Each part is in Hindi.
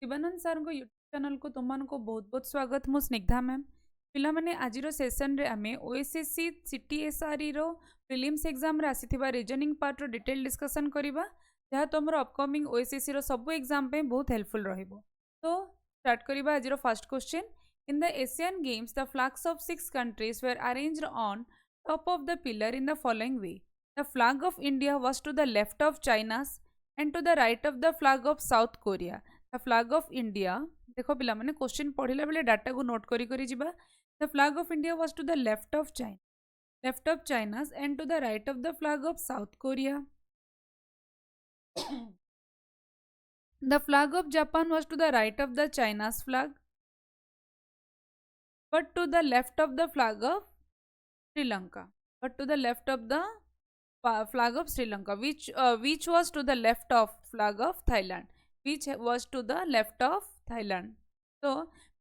शिवानंद सर को यूट्यूब चैनल को तुमको बहुत बहुत स्वागत। मु स्निग्धा मैम। पिला माने आज सेसन रे आमे ओएसएससी सीटीएसआरई रो प्रीलिम्स एग्जाम रे आसीथिबा रीजनिंग पार्ट रो डिटेल डिस्कशन करिबा, जहा तुमर अपकमिंग ओएसएससी रो सब एग्जाम पे बहुत हेल्पफुल रहिबो। तो स्टार्ट करिबा आज रो first question. In the Asian games the flags of 6 countries were arranged on top of the pillar in the following way. The flag of India was to the left of China's and to the right of the flag of South Korea. The flag of India, देखो पिला माने क्वेश्चन पढ़िला बेले डाटा को नोट करी करी जिबा। The flag of India was to the left of China and to the right of the flag of South Korea. The flag of Japan was to the right of the China's फ्लैग but to the left of the flag of Sri Lanka, flag of Sri Lanka, which was to the left of flag of Thailand, which was to the left of Thailand. तो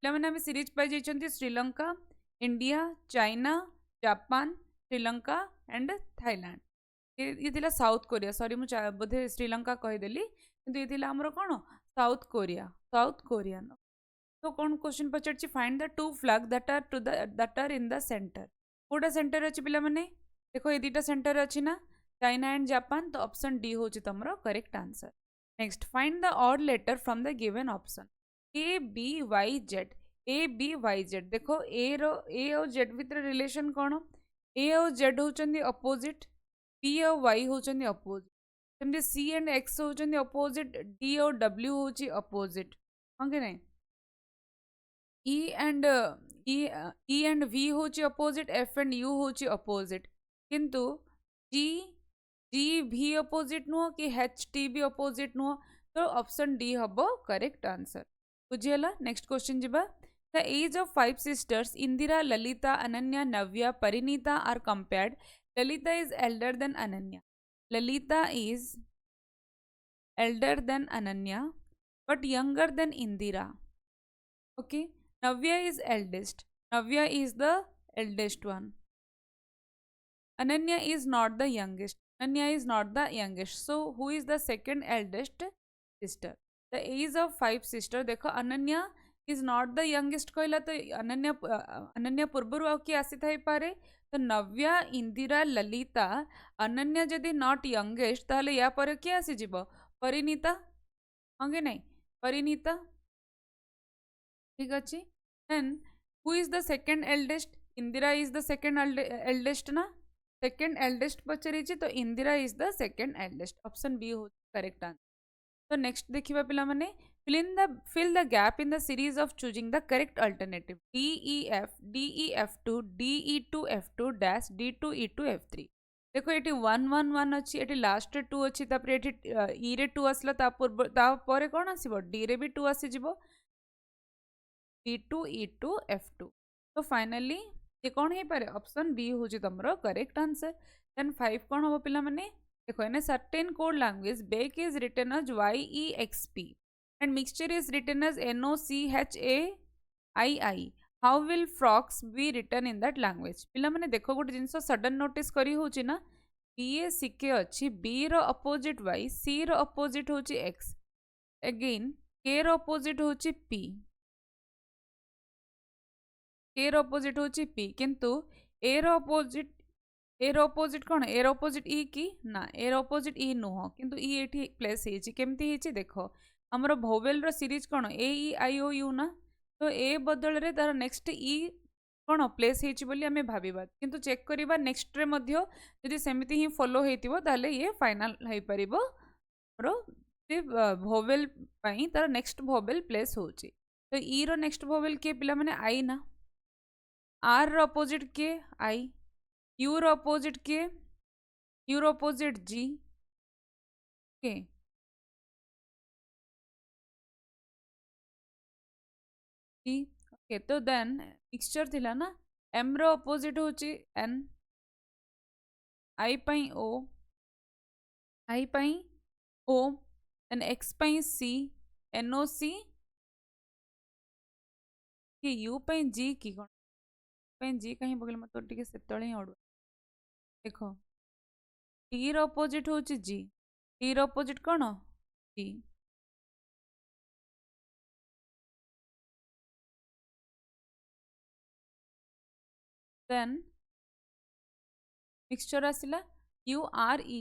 पिलाମାନେ ଆମେ सीरीज पाई जाइछन्ती Sri Lanka, India, China, Japan, Sri Lanka and Thailand. ये थिला साउथ कोरिया, सॉरी मु बोधे श्रीलंका कहिदेली किंतु ये थिला हमरो कोन साउथ कोरियन। तो कौन क्वेश्चन पचार find the two flag that are in the centre. कोटा सेंटर अच्छी पिला माने देखो ये दुटा सेंटर अच्छी ना, चाइना एंड जापान, तो ऑप्शन डी होची तमरो correct answer. Next find the odd letter from the given option. A B Y Z, देखो ए और जेड भितर रिलेशन कौन? ए और जेड होचंदी अपोजिट, बी और वाई होचंदी अपोजिट, सेमती C and x होचंदी opposite, D और डब्ल्यू होची अपोजिट, हां कि नहीं? ई एंड वी होची अपोजिट, एफ एंड यू होची अपोजिट, किंतु जी जी भी अपोजिट नुह कि एच टी भी अपोजिट नुह, तो ऑप्शन डी हबो करेक्ट आंसर। बुझीगला? नेक्स्ट क्वेश्चन जिबा। The age of 5 sisters Indira, Lalita, Ananya, Navya, Parineeta are compared. Lalita is elder than Ananya, but younger than Indira. Okay. Navya is eldest. Navya is the eldest one. Ananya is not the youngest. So who is the second eldest sister? The age of 5 sister. देखो Ananya is not the youngest कहला, तो अनन्या पूर्वरु आउ कि आसी थाई पारे, तो नव्या, इंदिरा, ललिता, अनन्या जदि नॉट यंगेस्ट ताले या पर कि आसी जिवो परिणीता, होंगे नहीं परिणीता, ठीक अच्छे। Then who is the second eldest? Indira is the second eldest ना, सेकंड एल्डेस्ट पचारि, तो Indira is the second eldest, option B हो करेक्ट आंसर। तो नेक्स्ट देखिबा पिला माने fill the gap in the series of choosing the correct alternative. DEF2 DE2F2 dash D2E2 F3। देखो ये 1 1 1 अच्छी, ये लास्ट रे 2 अच्छी, तापर ये ई रे 2 आसला, तापर कौन आसीबो डी रे भी 2 आसी जिवो, D2E2 F2। तो फाइनली ये कौन है पारे? ऑप्शन बी होची तमरो करेक्ट आंसर। देन 5 कौन होबो पिला माने? देखो in certain code language bake is written as YEXP and mixture is written as NOCHAII. How will frogs be written in that language? पिला माने देखो गोटे जिनस सडन नोटिस करी होची ना, BACK अच्छी, B रो अपोजिट Y, C रो अपोजिट होची X, अगेन K रो अपोजिट होची P, K रो अपोजिट होची P, किंतु A रो अपोजिट कौन? ए रो अपोजिट E की ना, ए रो अपोजिट E नुह, किंतु E एठी प्लेस हेची, केमती हेची देखो हमरो भोवेल रो सीरीज कौन AEIOU ना, तो ए बदल रे तार नेक्स्ट ई कौन प्लेस हेची बोली हमें भाबीबा, किंतु चेक करिबा नेक्स्ट रे मध्य यदि सेमिति ही फॉलो हेतिबो ताले ये फाइनल हे परिबो रो भोवेल पई तार नेक्स्ट भोवेल प्लेस होची। तो ई रो नेक्स्ट भोवेल के पिला माने आई ना, आर रो अपोजिट के आई, यू रो अपोजिट के, यू रो अपोजिट जी, के ओके। तो देन मिक्सचर थिला ना, एम रो अपोजिट होची एन, आई पई ओ, देन एक्स पई सी, NOC कि यू पई जी की कोन पई जी कहीं बगल मत टिके सेतळे ही ओड। देखो टी रो अपोजिट होची जी, टी रो अपोजिट कोन जी, देन मिक्सचर आसला यू आर ई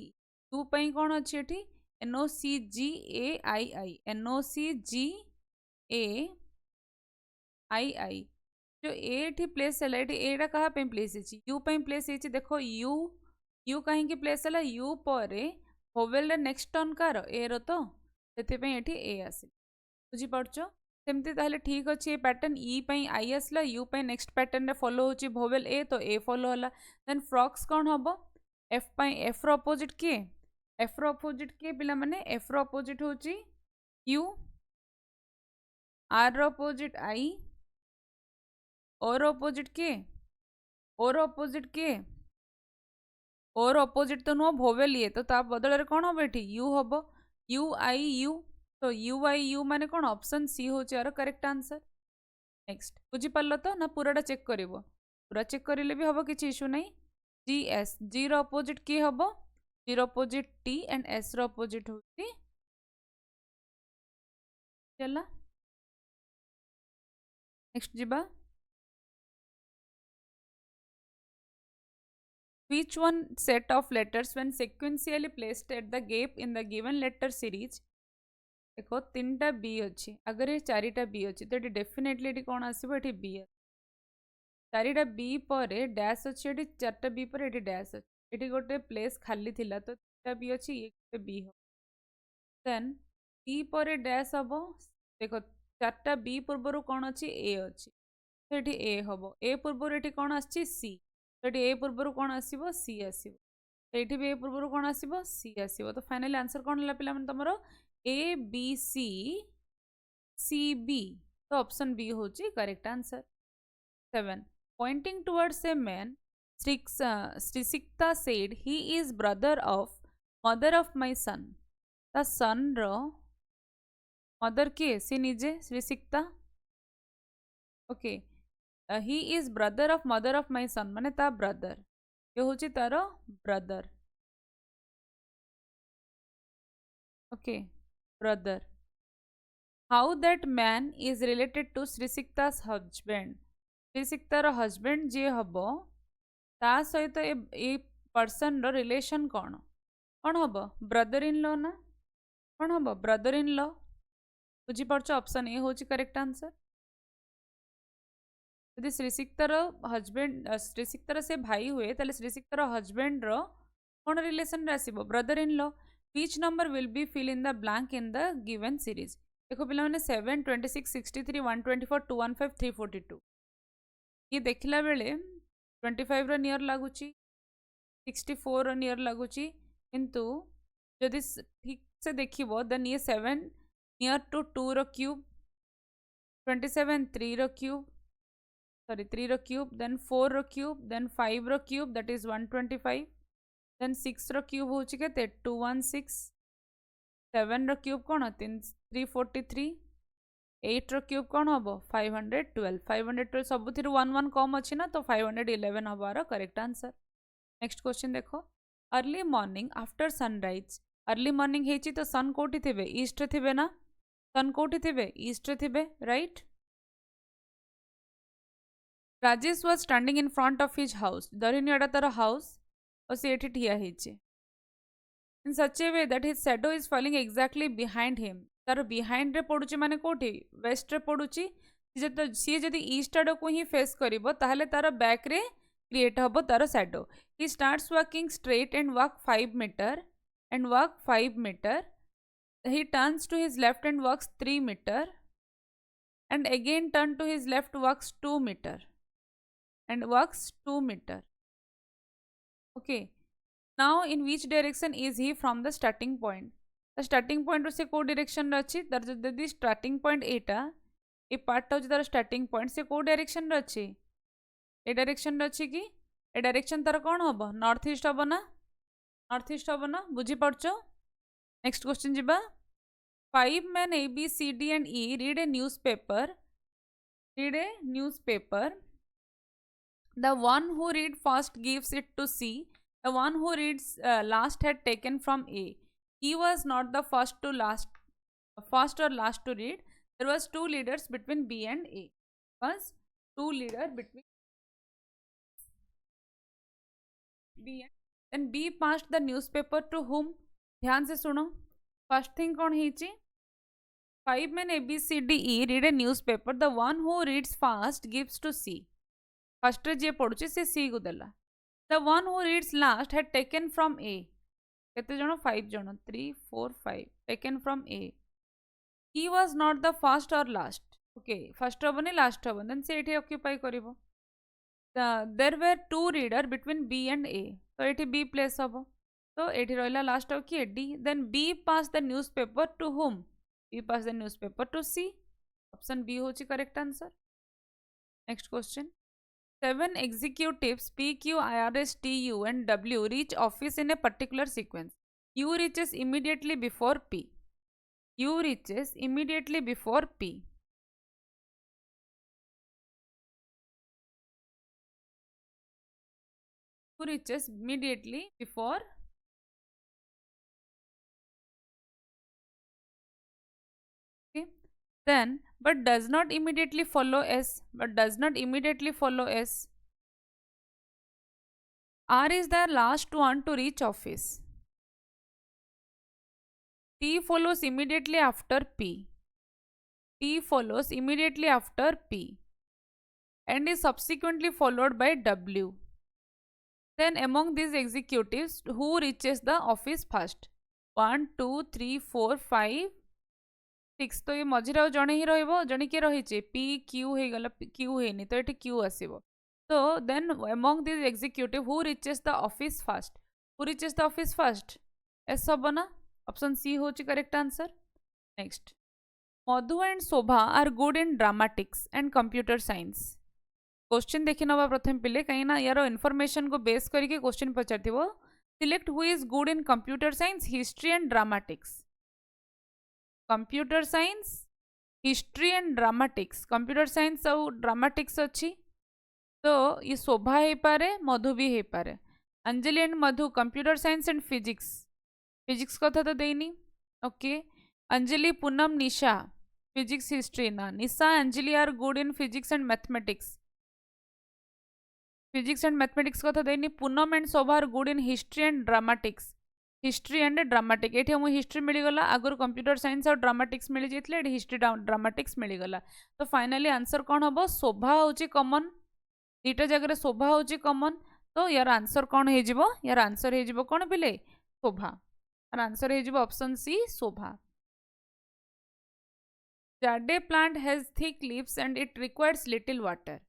यू पई कौन अच्छी एठी NOCGAII NOCGAII जो एठी प्लेस है एठी एटा कहा पे प्लेस है यू पई प्लेस है देखो यू यू कहीं प्लेस है यू पर होवेल नेक्स्ट टर्न कार ए रो तो से ए आस बुझी पार्छ सेमती ताहले ठीक अच्छे ये पैटर्न ई पई आई आसला यू पई नेक्स्ट पैटर्न रे फॉलो होची भोवेल ए तो ए फॉलो होला देन फ्रॉक्स कौन हम एफ पई एफ रो अपोजिट किए एफ रो अपोजिट किए पिला माने एफ रो अपोजिट होची यू आर रो अपोजिट आई ओ रो अपोजिट किए ओ रो अपोजिट किए ओ रो अपोजिट तो नुह भोवेल ये तो ता बदल कौन हम ये यू हम यू आई यू तो यू आई यू माने कौन ऑप्शन सी हो यार करेक्ट आंसर नेक्स्ट बुझी पार्ल तो ना पूराटा चेक कर पूरा चेक करेंगे भी हम किसी इश्यू नहीं जी एस जी रो अपोजिट किए हम जी रो अपोजिट टी एंड एस रो अपोजिट होची चला नेक्स्ट जीबा which one set of letters when sequentially placed at the gap in the given letter series देखो 3टा बी अच्छी अगर ये 4टा बी अच्छी तो ये डेफिनेटली ये कौन आसो ये बी 4टा बी पर डैश अच्छी ये 4टा बी पर ये डैश अच्छी ये गोटे प्लेस खाली थिला तो 3टा बी अच्छी ये गोटे बी हम देन बी पर डैश हम देखो 4टा बी पूर्वर कौन अच्छी ए अच्छी तो ये ए हम ए पूर्वर ये कौन आसी सी तो ये ए पूर्वर कौन आसो सी आसो ये भी ए पूर्वर कौन आसो सी आसो तो फाइनली आंसर कौन है पे तुम A B C C B तो ऑप्शन बी हो correct answer 7 pointing towards a man Srisikta said he is brother of mother of my son ता सन रो मदर किए सी निजे Srisikta okay he is brother of mother of my son माने ता ब्रदर ये हूँ तार brother okay brother how that man is related to Srisikta's husband श्रीसिक्तार हजबैंड जी हम ता सहित ए पर्सन रो रिलेशन कौन कौन हम ब्रदर इन लॉ ना कौन हम ब्रदर इन लॉ बुझीपार ऑप्शन ए हूँ करेक्ट आंसर यदि श्रीसिक्तार हजबैंड श्रीसिक्तार से भाई हुए ताले श्रीसिक्तार हजबैंड रो कौन रिलेशन आसो brother in law which number will be fill in the blank in the given series देखो पिला मैंने 7 26 63 124 215 342 ये देखला बेले 25 रो नियर लागुची 64 रो नियर लागुची किंतु यदि ठीक से देखिबो देन ये 7 नियर टू 2 रो क्यूब 27 3 रो क्यूब सॉरी 3 रो क्यूब देन 4 रो क्यूब देन 5 रो क्यूब दैट इज 125 देन 6 रो क्यूब हो 216 7 रो क्यूब कौन 343 8 रो क्यूब कौन हम 512 512 सब 1 1 कम अच्छी ना तो 511 हबार करेक्ट आंसर नेक्स्ट क्वेश्चन देखो early morning after sunrise early morning है तो सन कोठी थे ईस्ट थे ना सन कोठी थे ईस्ट थे right Rajesh was standing in front of his house धरिनी एटा तार हाउस और सी एठी ठिया हेचे in such a way that his shadow is falling exactly behind him तार बिहाइंड रे पड़ुची माने कोठी वेस्ट रे पड़ुची सी जदि ईस्ट आड़ को ही फेस करिवो ताहले तार बैक रे क्रिएट हबो तार shadow he starts walking straight and walk 5 metre he turns to his left and walks 3 meter and again turn to his left walks 2 meter and walks 2 meter okay now in which direction is he from the starting point the starting point से को डायरेक्शन अच्छी तार जदि स्टार्टिंग पॉइंट एटा ए पार्ट हूँ तार स्टार्टिंग पॉइंट से को डायरेक्शन अच्छी ए डायरेक्शन अच्छी कि ए डायरेक्शन तार कौन हम नॉर्थ ईस्ट हम ना बुझी पार्छ next question जीबा 5 men A B C D and E read a newspaper the one who read first gives it to C the one who reads last had taken from A he was not the first or last to read there was 2 leaders between B and A was 2 leader between B then B passed the newspaper to whom. ध्यान से सुनो. फर्स्ट थिंग कौन है? 5 men A B C D E read a newspaper. The one who reads fast gives to C. First जे पढ़ुचे से C को देला. The one who reads last had taken from A. केते जण? 5 जण. 3 4 5 taken from A. He was not the first or last. Okay, first हबनी last हबनी. Then से एठी occupy करिवो. There were 2 reader between B and A. तो एठी B place हबो. तो एठी रहला last हो कि D. Then B passed the newspaper to whom? B passed the newspaper to C. Option B होची correct answer. Next question. 7 executives P, Q, I, R, S, T, U and W reach office in a particular sequence. U reaches immediately before P. U reaches immediately before P. U reaches immediately before okay. Then but does not immediately follow S. But does not immediately follow S. R is the last one to reach office. T follows immediately after P. T follows immediately after P and is subsequently followed by W. Then among these executives, who reaches the office first? 1, 2, 3, 4, 5, 6. तो ये मझिरे आ जड़े ही रहिबो. जड़े किए रही P Q हो गला. Q है नहीं तो ये Q आसीबो. So then among these executive, who reaches the office first? Who reaches the office first? S हबो ना. Option C होची correct answer. Next. Madhu and Shobha are good in dramatics and computer science. Question देखि नवा प्रथम पिले कहीं यार इनफॉरमेशन को बेस करके क्वेश्चन पचार. Select who is good in computer science, history and dramatics. Computer science, history and dramatics. Computer science और ड्रामाटिक्स अच्छी तो ये शोभा हो पारे, मधु भी हो पारे. Anjali and Madhu computer science and physics. Physics कथा तो देनी. Okay. Anjali, Poonam, Nisha physics history ना. Nisha, Anjali are good in physics and mathematics. Physics and mathematics कथा देनी. Poonam and Shobha are good in history and dramatics. History and dramatic. ये मुझे हिस्ट्री मिलगला. आगुरी कंप्यूटर साइंस और ड्रामाटिक्स मिल जाते ये हिस्ट्री ड्रामाटिक्स मिलगला. तो फाइनाली आंसर कौन हम? शोभा हूँ कमन. दुईटा जगह शोभा हूँ कमन. तो यार आंसर कौन हो? यार आंसर हो कौन पिले? शोभा. यार आंसर हो option C Shobha. Jade plant has thick leaves and it requires little water.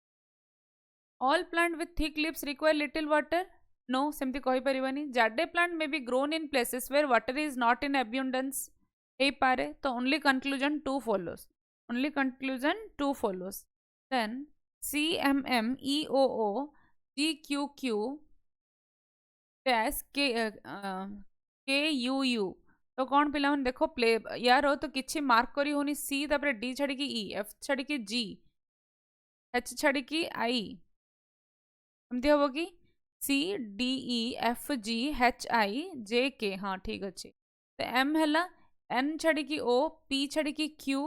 All plant with thick leaves require little water? No, सेमती कहि परिबानी. Jade plant may be grown in places where water is not in abundance. हे पारे. तो only conclusion 2 follows. Only conclusion 2 follows. Then CMMEOO GQQ dash KUU. तो कौन पिला देखो प्ले यार हो तो किसी मार्क करी होनी. सी तापर डी छाड़ी ई, एफ छाड़ी जी, एच छाड़ी आई. एमती हम कि C D E F G H I J K. हाँ ठीक अच्छे. तो एम है एन छाड़ी ओ, पी छाड़ी क्यू,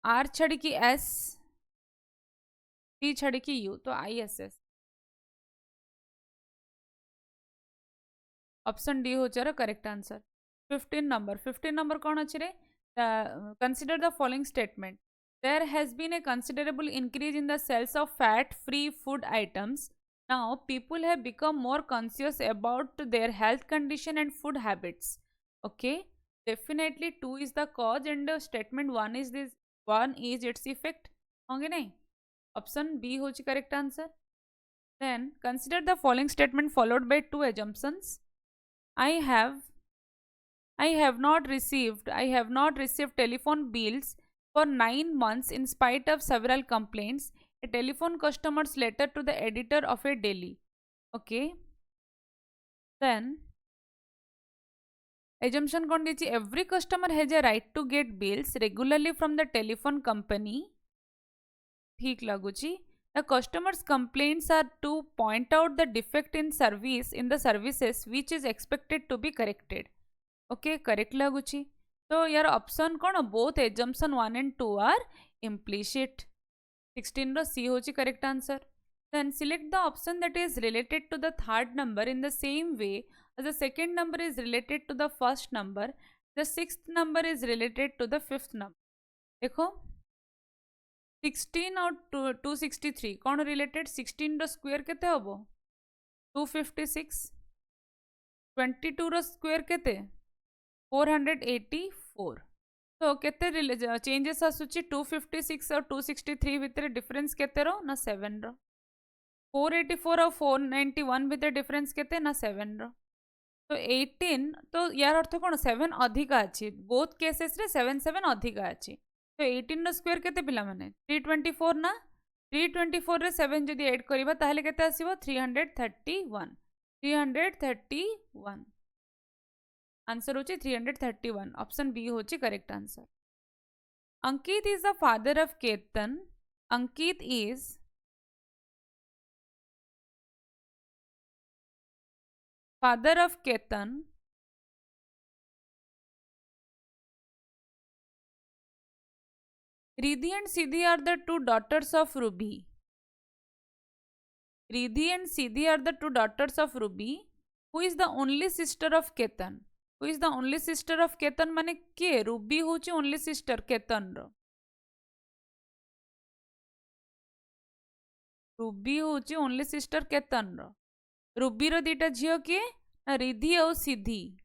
आर छाड़ी एस, टी छाड़ी यू. तो I S S. Option D हो करेक्ट आंसर. 15 number कौन अच्छे रे? Consider the following statement. There has been a considerable increase in the sales of fat-free food items. Now, people have become more conscious about their health condition and food habits. Okay, definitely 2 is the cause and statement 1 is this. 1 is its effect. होंगे नहीं? Option B हो correct answer. Then consider the following statement followed by 2 assumptions. I have not received telephone bills for 9 months in spite of several complaints. A telephone customer's letter to the editor of a daily. Okay. Then assumption कौन दीची? Every customer has a right to get bills regularly from the telephone company. ठीक लगुची. The customer's complaints are to point out the defect in the services which is expected to be corrected. Okay correct लगुच. तो यार ऑप्शन कौन? Both assumption 1 and 2 are implicit. 16 C हो correct answer. Then select the option that is related to the third number in the same way as the second number is related to the first number. The sixth number is related to the fifth number. देखो 16 और 263 कौन रिलेटेड 16 रो स्क्वायर केते हबो 256 22 रो स्क्वायर केते 484 तो केते चेंजेस आसुची 256 और 263 भितर डिफरेंस केते रो ना 7 रो 484 और 491 भितर डिफरेंस केते ना 7 रो तो 18 तो यार अर्थ कौन 7 अधिका अच्छी बोथ केसेस रे 7 7 अधिका अच्छी तो 18 रो स्क्वायर केते पिला माने 324 ना 324 रे 7 जदी ऐड करिबा ताहले केते आसीबो 331 आंसर होची 331 ऑप्शन बी होची correct answer Ankit is the father of Ketan Ankit is father of Ketan. Riddhi and Siddhi are the two daughters of Ruby. Riddhi and Siddhi are the two daughters of Ruby. Who is the only sister of Ketan? Who is the only sister of Ketan? माने के Ruby होची only sister Ketan रो. Ruby होची only sister Ketan रो. रूबी रो दीटा झियो किए रिद्धि और सिद्धि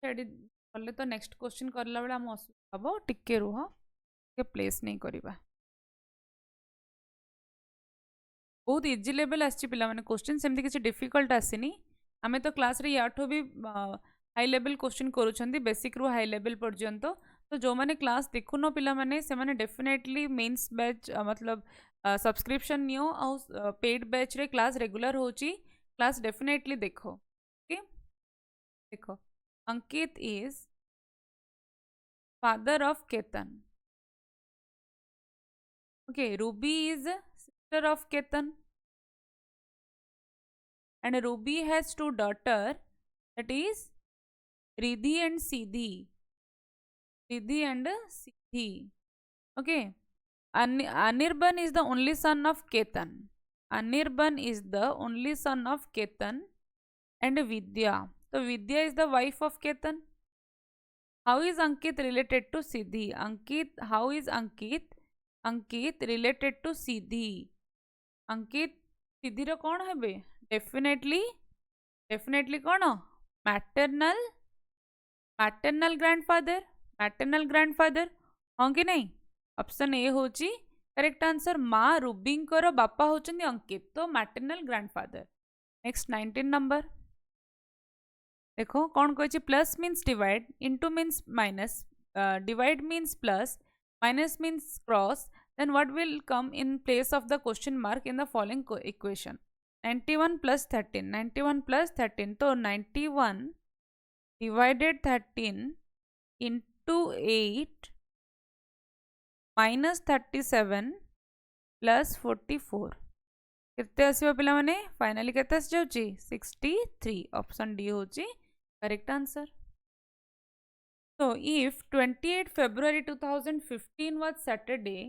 कले तो नेक्स्ट क्वेश्चन करला बेला हम असुविधा हम टिके रुह के प्लेस नहीं करवा बहुत इजी लेवल आसी पिला माने क्वेश्चन सेमती किसी डिफिकल्ट आसीनी आमे तो क्लास रे याठो भी हाई लेवल क्वेश्चन करूछंती बेसिक रु हाई लेवल पर्यंत तो जो माने क्लास देखुनो पिला माने से माने डेफिनेटली मेंस बैच मतलब सब्सक्रिप्शन नियो और पेड बैच रे क्लास रेगुलर होची क्लास डेफिनेटली देखो ओके देखो Ankit is father of Ketan okay Ruby is sister of Ketan and Ruby has two daughters that is Riddhi and Siddhi. Riddhi and Siddhi. Okay. Anirban is the only son of Ketan. Anirban is the only son of Ketan and Vidya. So Vidya is the wife of Ketan. How is Ankit related to Siddhi? Ankit, how is Ankit? Ankit related to Siddhi. Ankit Siddhi रो कौन है बे? डेफिनेटली कौन मैटरनल ग्रैंडफादर हाँ कि नहीं ऑप्शन ए होची करेक्ट आंसर माँ रूबींकर बापा होचंदी अंकित तो मैटरनल ग्रैंडफादर नेक्स्ट 19 नंबर देखो कौन कही plus means divide into means minus divide means plus minus means cross then what will come in place of the question mark in the following equation 91 plus 13 तो 91 divided 13 into 8 minus 37 plus 44 केते आसीबा पिला माने फाइनली केते आसी जाउची 63 ऑप्शन डी होची correct answer so if 28 February 2015 was Saturday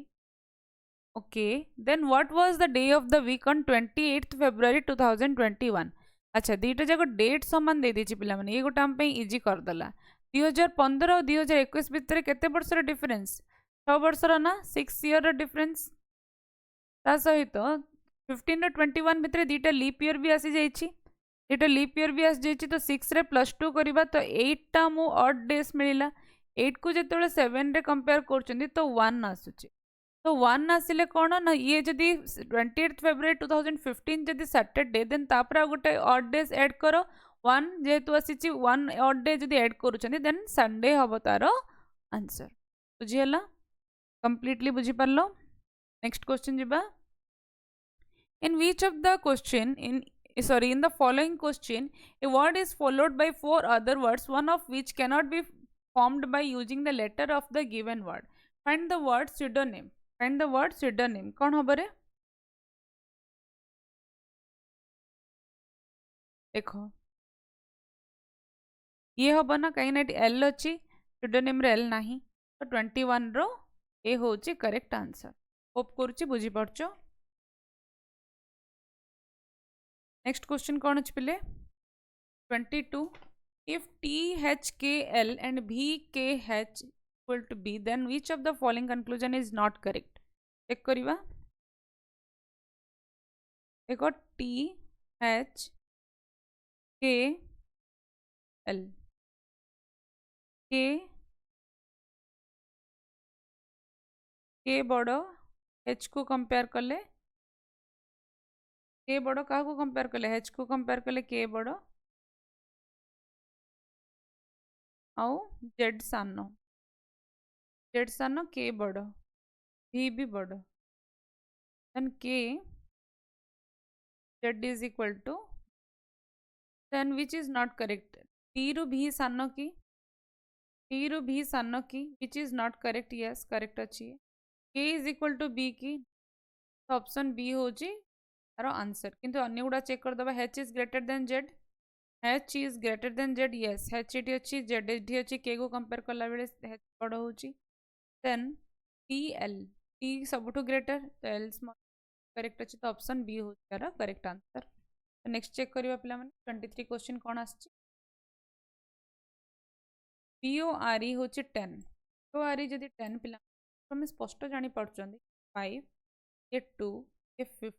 okay then what was the day of the week on 28th February 2021 अच्छा दीटा जाक डेट समान दे देछि पिला माने ये गोटे हम पे इजी कर दला 2015 और 2021 भितर केते वर्ष रे डिफरेंस 6 वर्ष रा ना 6 ईयर रा डिफरेंस ता सहित 15 और 21 भितर दीटा लीप ईयर भी आसी जाइछि दीटा लीप ईयर भी आसी जाइछि तो 6 रे +2 करबा तो 8 टा मु ऑड डेज मिलिला 8 को जेतेबेले 7 रे कंपेयर करचंदी तो 1 आसुछि तो 1 आसिले कौन ना ये जदि 28 February 2015 जदि सैटरडे देन तापर गोटे ऑड डेज ऐड करो 1 जेहेतु आसी 1 ऑड डे जदि ऐड करूछंदी देन संडे हबो तारो आंसर बुझियला कंप्लीटली बुझि परलो नेक्स्ट क्वेश्चन जिबा in which of the question in the following question a word is followed by 4 other words one of which cannot be formed by using the letter of the given word find the word pseudonym कौन हम रे देखो ये हम ना कहीं ना एल अच्छी pseudonym रे एल नहीं तो 21 रो ए होची करेक्ट आंसर होप करूची बुझी पड़चो नेक्स्ट क्वेश्चन कौन अच्छे पिले 22 if THKL and VKH equal to B then which of the following conclusion is not correct check करिवा देखो THKL के बड़ H को कंपेयर कले के बड़ क्या कंपेयर कले H को कंपेयर कले के बड़ आउ जेड सान के बड़ भी बड़ देन के Z is equal to then which is not correct T रु भी सान की which is not correct yes correct अच्छी के इज इक्वल टू बी की तो ऑप्शन बी हूँ तार आंसर किंतु अन्य गुड़ा चेक करदे H is greater then Z H is greater then Z yes H ये अच्छी जेड ये अच्छी के को कंपेयर कला बेले H बड़ हो देन टी एल टी सब ग्रेटर तो एल स्मॉल करेक्ट अच्छी तो ऑप्शन बी हूँ तार करेक्ट आंसर नेक्स्ट चेक करवा पे 23 क्वेश्चन कौन आस PORE हूँ 10 PORE जदि 10 पिला आम स्पष्ट जापर 5 ये 2 ये 5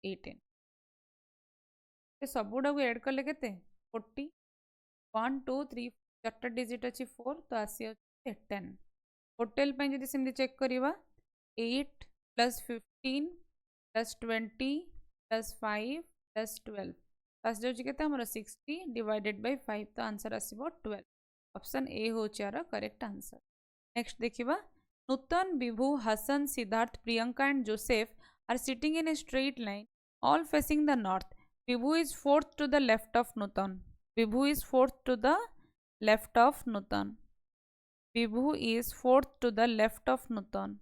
18 सब गुड़ा को एड कले के 40 1 2 3 4 डिजिट अच्छी 4 तो आसी 10 होटेल जब सेमती चेक करवा 8 + 15 + 20 + 5 + 12 आस जाऊँगी 60 डिवाइडेड बाय 5 तो आंसर आसो 12 ऑप्शन ए हूँ यार करेक्ट आंसर नेक्स्ट देखा Nutan Vibhu Hasan Siddharth Priyanka and Joseph are sitting in a straight line all facing the north Vibhu is fourth to the left of Nutan Vibhu is fourth to the left of Nutan Vibhu is fourth to the left of Nutan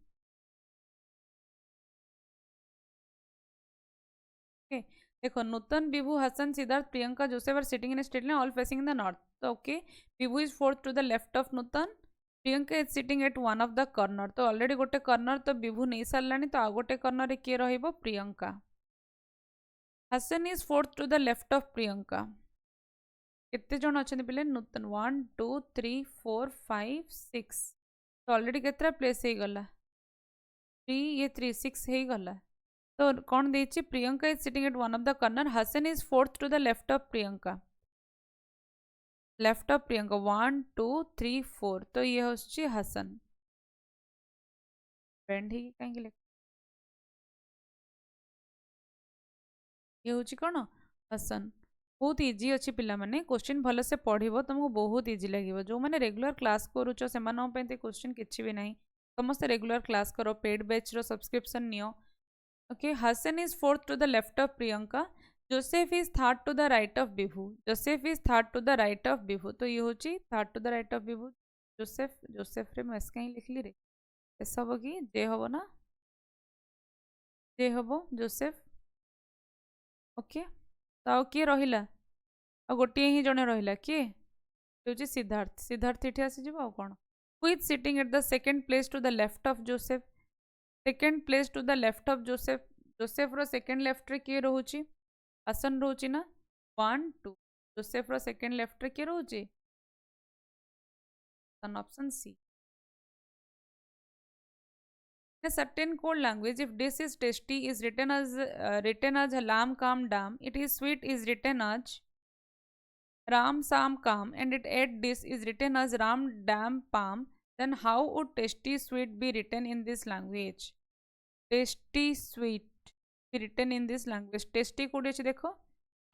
okay देखो Nutan Vibhu Hasan Siddharth Priyanka Joseph are sitting in a straight line all facing the north तो okay Vibhu is fourth to the left of Nutan Priyanka is sitting at one of the corner तो ऑलरेडी गोटे कॉर्नर तो विभु नहीं सारा तो आ गोटे कॉर्नर किए रहिबो Priyanka Hasan is fourth to the left of Priyanka केते जन अच्छा पिले नूतन 1 2 3 4 5 6 तो ऑलरेडी केतरा प्लेस हो गला 3 ये 3 6 हो गला तो कौन देछि Priyanka is sitting at one of the corner Hasan is fourth to the left of Priyanka left of Priyanka 1 2 3 4 तो ये हूँ हसन फ्रेंड ही कहीं ये हूँ कौन हसन बहुत इजी अच्छी पिला माने क्वेश्चन भल से पढ़ो तुमको बहुत इजी लगे जो मैंने रेगुलर क्लास करुच से क्वेश्चन किसी भी ना समस्त रेगुलर क्लास करो पेड बैच रो सब्सक्रिप्शन नियो okay Hasan is fourth to the left of Priyanka Joseph is third to the right of Vibhu Joseph is third to the right of Vibhu तो ये हूँ third to the right of Vibhu Joseph Joseph रे मैं कहीं लिखली रे एस हम कि जे हम ना जे हम जोसेफ ओके तो किए रहा आ गोटे ही जड़े रहा किए हूँ सिद्धार्थ सिद्धार्थ ये आसीज आ कौन who is sitting at the second place to the left of Joseph second place to the left of Joseph Joseph रो सेकेंड लेफ्ट रे किए रोचे हसन रोचे ना 1 2 जोसेफ रो सेकेंड लेफ्ट रे किए रोचे option C In a certain code language, if this is tasty is written as lamb calm dam, it is sweet is written as ram sam kam, and it at this is written as ram dam palm, then how would tasty sweet be written in this language? Tasty sweet be written in this language. Tasty कोडी अछि देखो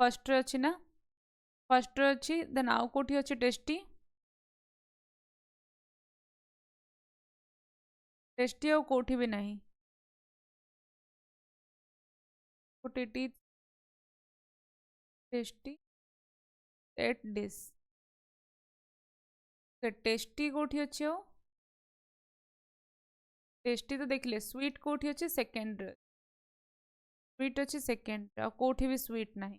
फर्स्ट रे अछि ना फर्स्ट रे अछि देन आउ कोठी अछि टेस्टी टेस्टी और कोठी भी नहीं टी टेस्टी एट डिश टेस्टी कोठी अच्छे हो टेस्टी तो देखिले स्वीट कोठी अच्छे सेकेंड स्वीट अच्छे सेकेंड कोठी भी स्वीट नहीं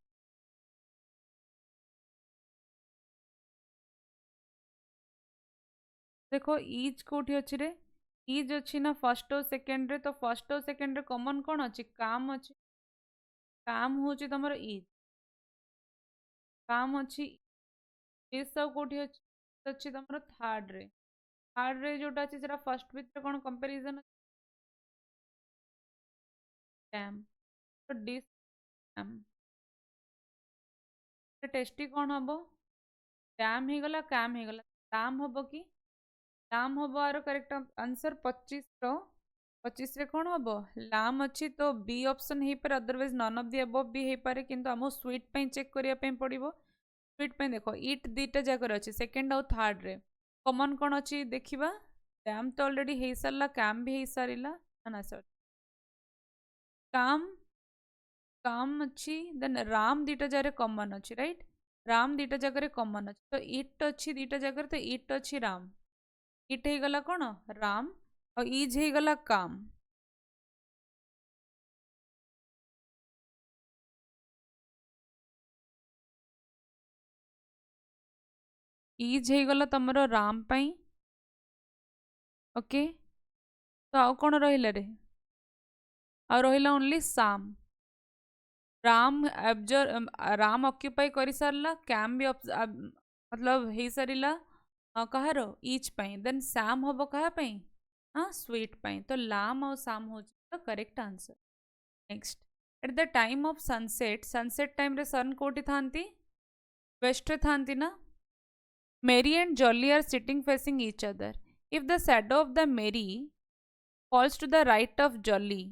देखो इज कोठी अच्छी रे इज अच्छी ना फर्स्ट और सेकेंड रे तो फर्स्ट और सेकेंड रे कॉमन कौन अच्छी काम अच्छी काम होची तमर इज काम अच्छी इज सब कोठी अच्छी तमर थर्ड रे जोटा अच्छी सेटा फर्स्ट भितर कोन कंपैरिजन डैम तो डिस डैम टेस्टी कौन हम डैम हो गला कैम हो गला दाम हम कि दाम हम आर करेक्ट आंसर 25 रे कौन हम लाम अच्छी तो बी ऑप्शन हो पारे otherwise none of the above भी हो पारे किंतु आम स्वीट पे चेक करने पड़ो स्वीट पे देखो इट दीटा जगह अच्छे सेकेंड आउ थर्ड रे कॉमन कौन अच्छी देखा डैम तो ऑलरेडी हो सारा कैम भी हो सारा ना सर काम काम अच्छी देन राम दीटा जगह कॉमन अच्छी राइट राम दीटा जगह कॉमन अच्छी तो इट अच्छी दीटा जगह तो इट अच्छी राम इट हो गला कौन राम और इज हो गला काम इज हो गला तुमर राम पाई ओके तो आउ कौन रहा रे आ रहा ओनली साम राम एब्जर राम ऑक्यूपाई कर सारा कैम भी मतलब हो सारा कहार इच पाई देन सैम हम कहापाई हाँ स्वीट पाई तो लाम और साम हो correct answer next at the time of sunset time रे सन कोटी थांती वेस्ट रे थांती ना Mary and Jolly are sitting facing each other if the shadow of the Mary falls to the right of Jolly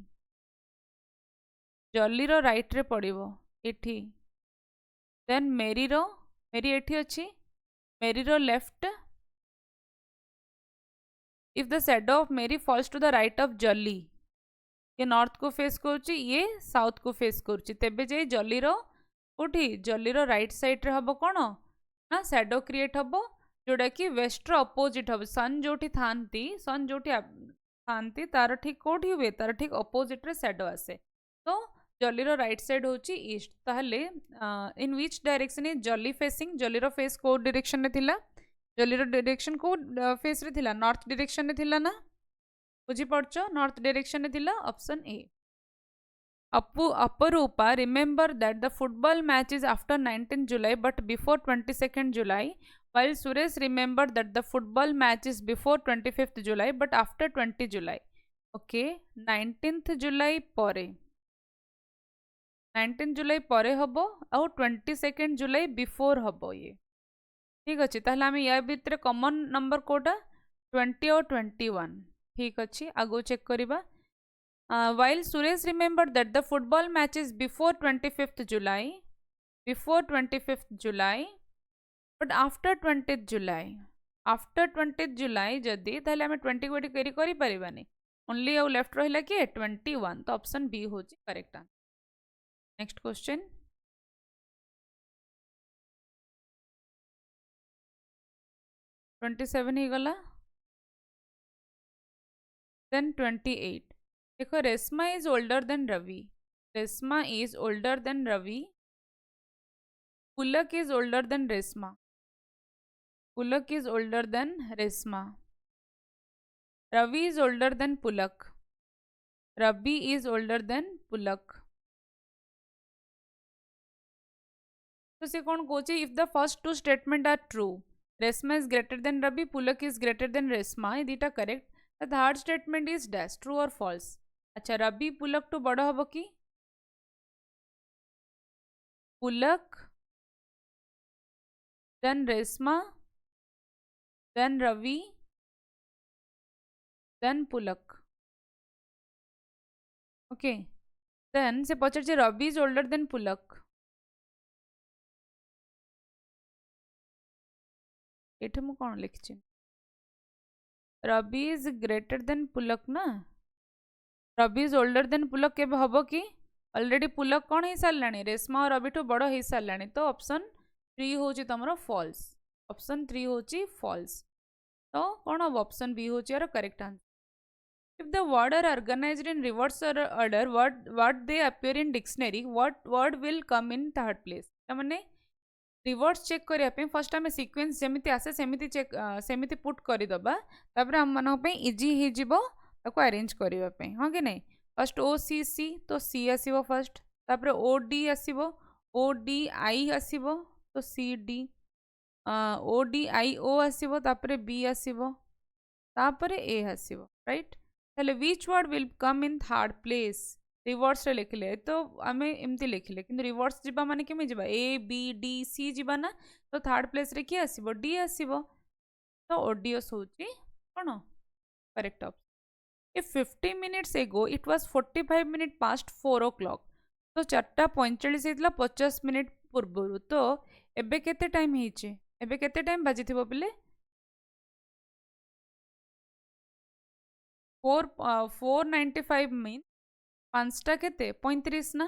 Jolly रो राइट रे पड़िबो एठी देन मेरी एठी अच्छी मेरी रो left if the shadow of Mary falls to the right of Jolly ये नॉर्थ को फेस करुच्ची ये साउथ को फेस करुच्ची तेबे जे जॉली रो कोठी जॉली रो राइट साइड रे हबो कोन ना शैडो क्रिएट हबो जोड़ा कि वेस्ट रो अपोजिट हबो सन जोठी थांती तार ठीक कोठी हुए तार ठीक अपोजिट रे शैडो आसे तो जॉली रो राइट साइड होची ईस्ट ताहले in which direction is Jolly facing Jolly रो फेस को डायरेक्शन रे थिला जॉली रो डायरेक्शन को फेस रे थिला नॉर्थ डायरेक्शन रे थिला ना बुझी पड़छो नॉर्थ डायरेक्शन रे थिला option A Aparupa remember that the football match is after 19 July but before 22nd July while Suresh remembered that the football match is before 25th July but after 20 July okay 19th July परे 19 जुलाई परे हबो आउ 22nd जुलाई बिफोर हबो ये ठीक अच्छे ताहले आम या भितर कॉमन नंबर कोटा 20 और 21 ठीक अच्छे आगो चेक करिबा while Suresh remembered that the football match is before 25th July but after 20th July जदि ताहले आम 20 को करि परिबानी ओनली आउ लेफ्ट रहिला कि 21 तो ऑप्शन बी होची करेक्ट आंसर नेक्स्ट क्वेश्चन 27 ही गला देन 28 देखो Reshma is older than Ravi Pulak is older than Reshma Ravi is older than Pulak Ravi is older than Pulak तो से कौन कौच if the first two statement are true Reshma is greater than Ravi Pulak is greater than Reshma ये दीटा correct the third statement is dash true और फॉल्स अच्छा रवि पुलक टू बड़ हम कि Pulak then Reshma then Ravi then Pulak okay then say पचार Ravi is older than Pulak ये मु कौन लिखी Ravi is greater than Pulak ना Ravi is older than Pulak के हम कि ऑलरेडी पुलक कौन हो सारा रेशमा और रवि ठू बड़ हो सारा तो ऑप्शन 3 हूँ तुम फॉल्स ऑप्शन 3 हूँ फॉल्स तो कौन हम ऑप्शन बी हूँ यार correct answer if the word are organized in reverse order what they appear in dictionary what word will come in third place माने रिवर्स चेक करने फर्स्ट आम सिक्वेन्स जमी आसे सेमती चेक सेमती पुट करदे तापर आम मान इजी हो अरेंज करने हाँ कि नहीं फर्स्ट ओ सी सी तो सी आसो फर्स्ट तापर O D आसीबो O D I आसीबो तो C D O D I ओ आसीबो तापर बी आसीबो तापर ए आसीबो राइट ताले which word will come in third place reverse रे लिखले तो आमे एमती लिखले किंतु रिवर्स जिबा माने केमे जिबा ए बी डी सी जिबा ना तो थर्ड प्लेस रे की आसीबो डी आसीबो तो ओडियस होची कोन correct option If 50 minutes ago it was 45 minutes past 4 o'clock तो 4:45 ହେଇଥିଲା 50 ମିନିଟ୍ ପୂର୍ବରୁ ତ ଏବେ କେତେ ଟାଇମ୍ ହେଇଛି ଏବେ କେତେ ଟାଇମ୍ ବାଜିଥିବ ପିଲେ 4:95 मीन 5टा केते 35 ना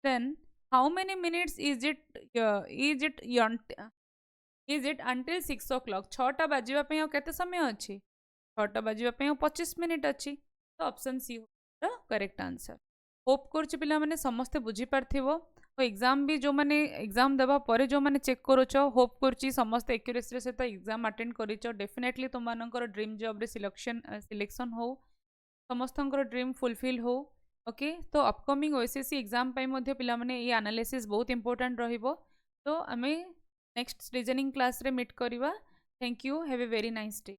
then how many minutes is it until 6 o'clock 6टा बाजिबा ପାଇଁ ଆଉ କେତେ ସମୟ ଅଛି 6टा बाजिबा ପାଇଁ ଆଉ 25 मिनिट अच्छी तो ऑप्शन सी हो करेक्ट आंसर होप करुच्ची पिला माने समस्ते बुझी पारथिबो और एग्जाम भी जो माने एग्जाम देबा परे जो माने चेक करूछ होप करुच्ची समस्त एक्यूरेसी सहित एग्जाम अटेंड करिछ डेफिनेटली तुम मानकर ड्रीम जॉब रे सिलेक्शन हो समस्तंकर ड्रीम फुलफिल हो ओके तो अपकमिंग ओएसएससी एग्जाम पाई मध्ये पिला माने ये एनालिसिस बहुत इंपोर्टेंट रहिबो तो आमे नेक्स्ट रीजनिंग क्लास रे मीट करिवा thank you have a very nice day